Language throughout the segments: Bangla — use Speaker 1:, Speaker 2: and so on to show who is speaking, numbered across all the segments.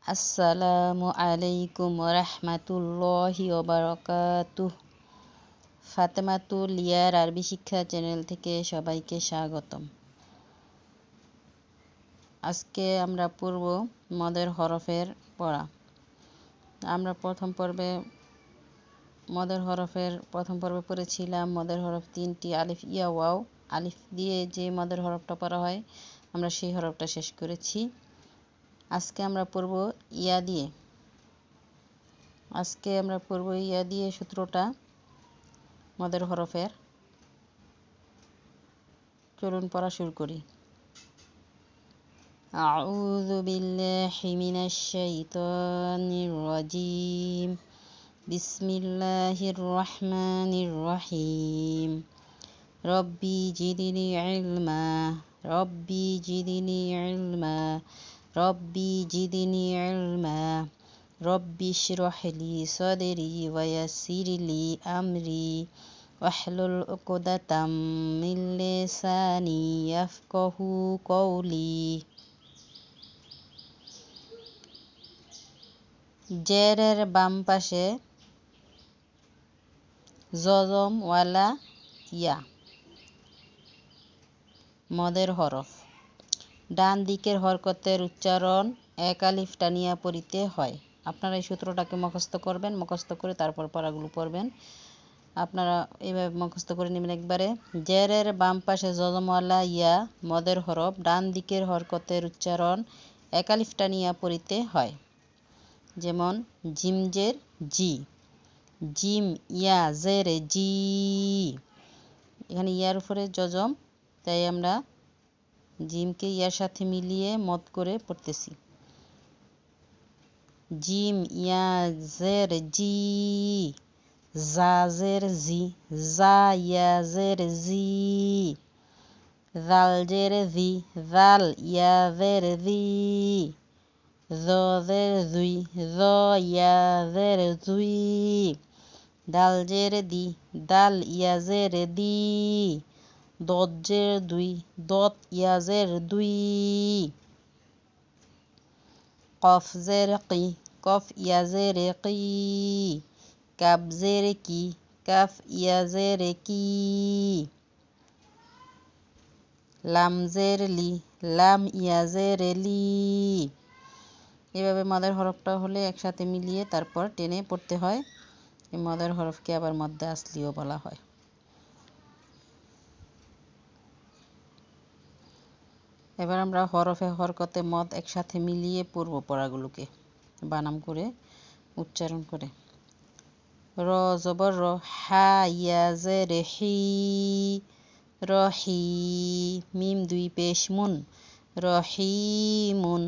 Speaker 1: আসসালামু আলাইকুম রাহমাতুল্লাহি ওয়া বারাকাতুহ। ফাতেমাতুল লিয়ার আরবি শিক্ষা চ্যানেল থেকে সবাইকে স্বাগতম। আজকে আমরা পড়ব মদের হরফের পড়া। আমরা প্রথম পর্বে পড়েছিলাম মদের হরফ 3টি, আলিফ, ইয়া, ওয়াও। আলিফ দিয়ে যে মদের হরফটা পড়া হয় আমরা সেই হরফটা শেষ করেছি। আজকে আমরা পড়ব ইয়া দিয়ে। সূত্রটা মদের হরফের। চলুন পড়া শুরু করি। আউযু বিল্লাহি মিনাশ শাইতানির রাজিম। বিসমিল্লাহির রহমানির রহিম। রব্বি জিদনি ইলমা। রব্বি জিদনি ইলমা। রব্বি জিদনি ইলমা। রব্বি ইশরাহ লি সাদরি ওয়া ইয়াসসির লি আমরি ওয়াহলুল উকদাতাম মিন লিসানি ইয়াফকাহু কওলি। জেরের বাম পাশে জজমওয়ালা ইয়া মদের হরফ। ডান দিকের হরকতের উচ্চারণ এক আলিফ টানিয়া পড়িতে হয়। আপনারা এই সূত্রটাকে মুখস্থ করবেন, মুখস্থ করে তারপর পড়াগুলো পড়বেন। আপনারা এইভাবে মুখস্থ করে নেবেন একবারে। জেরের বাম পাশে জজমওয়ালা ইয়া মদের হরফ, ডান দিকের হরকতের উচ্চারণ এক আলিফ টানিয়া পড়িতে হয়। যেমন জিমজের জি, জিম ইয়া জেরে জি। এখানে ইয়ার উপরে জজম, তাই আমরা জিমকে ইয়ার সাথে মিলিয়ে মদ করে পড়তেছি। জিম ইয়া জের জি, জা জের জি, জা ইয়া জের জি। জাল জের জি, জাল ইয়া জের জি। জ জের জুই, জ ইয়া জের জুই। দাল জের দি, দাল ইয়া জের দি। দত জের দুই, দত ইয়া জের দুই। কফ জের কি, কফ ইয়া জের কি। কাফ জের কি, কাফ ইয়া জের কি। লাম জের লি, লাম ইয়া জের লি। এভাবে মদের হরফটা হলে একসাথে মিলিয়ে তারপর টেনে পড়তে হয়। এই মদের হরফকে আবার মদ্দে আসলিও বলা হয়। এবার আমরা হরফে হরকতে মদ একসাথে মিলিয়ে পড়ব পড়াগুলোকে বানাম করে উচ্চারণ করে। র জবর র, হা ইয়া জের হি, রহি। মিম দুই পেশ মুন, রহিমুন।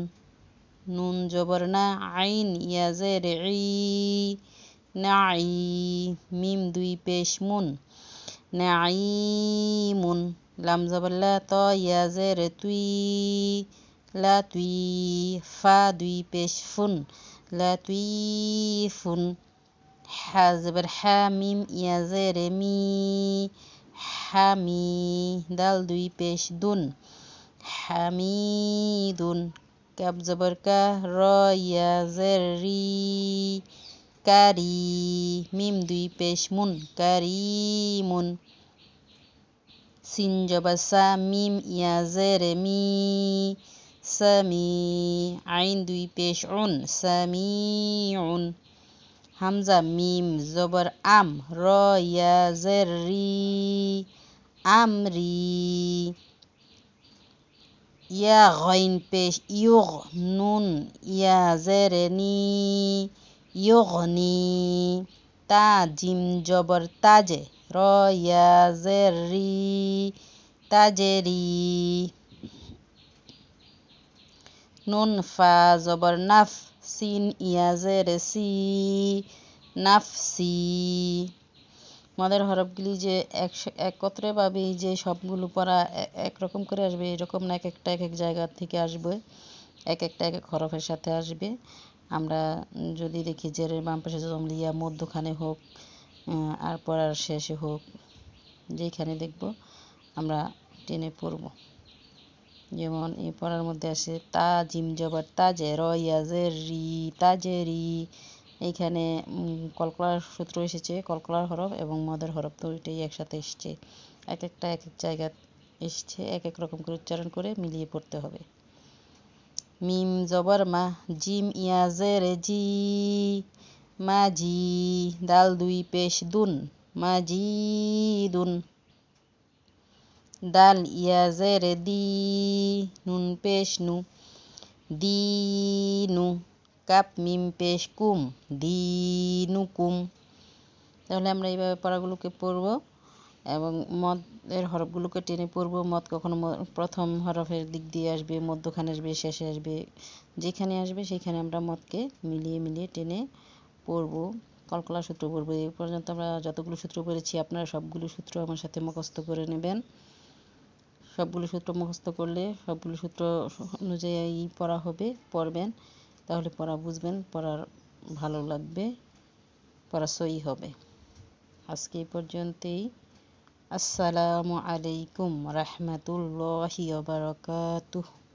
Speaker 1: নুন জবর না, আইন ইয়া জের ই, নাই। মিম দুই পেশ মুন, নাইমুন। লাম জবর লা, ত ইয়া জের তুই, লা তুই। ফা দুই পেশ ফুন, লা তুই ফুন। হা জবর হা, মিম ইয়া জের মি, হামি। দাল দুই পেশ দুন, হামিদুন। কাব জবর কা, র ইয়া জের রি, কারি। মিম দুই পেশ মুন, কারিমুন। সিন জবর সা, মিম ইয়া জের মি, সামি। আইন দুই পেশ উন, সামিউন। হামজা মিম জবর আম, র ইয়া জের রি, আমরি। ইয়া গইন পেশ ইউগ, নুন ইয়া জের নি, ইউগনি। তা জিম জবর তাজে, র ইয়া জের রি, তাজেরি। নুন ফা জবর নাফ, সিন ইয়া জের সি, নাফসি। মদের হরফগুলি যে একত্রেভাবে যে সবগুলো পড়া একরকম করে আসবে এরকম না, এক একটা এক এক জায়গা থেকে আসবে, এক একটা এক এক হরফের সাথে আসবে। আমরা যদি দেখি জেরের বাম পাশে জমলিয়া মধ্যখানে হোক আর পড়ার শেষে হোক, যেখানে দেখব আমরা টেনে পড়ব। যেমন এই পড়ার মধ্যে আসে তা জিম জবর তাজে, র ইয়াজের রি, তাজে রি। এইখানে কলকলার সূত্র এসেছে, কলকলার হরফ এবং মদের হরফ দুইটাই একসাথে এসছে। এক একটা এক এক জায়গা এসছে, এক এক রকম করে উচ্চারণ করে মিলিয়ে পড়তে হবে। মিম জবর মা, জিম ইয়াজের জি, মাজি। দাল দুই পেশ দুন, মাজিদুন। দাল ইয়াজের দি, নুন পেশ নু, দিনু। কাপ মিম পেশ কুম, দিনুকুম। তাহলে আমরা এইভাবে পড়াগুলোকে পড়ব এবং মদের হরফগুলোকে টেনে পড়ব। মদ কখনো প্রথম হরফের দিক দিয়ে আসবে, মধ্যখানে আসবে, শেষে আসবে। যেখানে আসবে সেখানে আমরা মদকে মিলিয়ে মিলিয়ে টেনে পড়ব। কলকলা সূত্র পড়ব। এই পর্যন্ত আমরা যতগুলো সূত্র পড়েছি আপনারা সবগুলো সূত্র আমার সাথে মুখস্থ করে নেবেন। সবগুলো সূত্র মুখস্থ করলে সবগুলো সূত্র অনুযায়ী পড়া হবে, পড়বেন। তাহলে পড়া বুঝবেন, পড়ার ভালো লাগবে, পড়া সই হবে। আজকে এই পর্যন্তই। আসসালামু আলাইকুম রাহমাতুল্লাহি ওয়া বারাকাতুহু।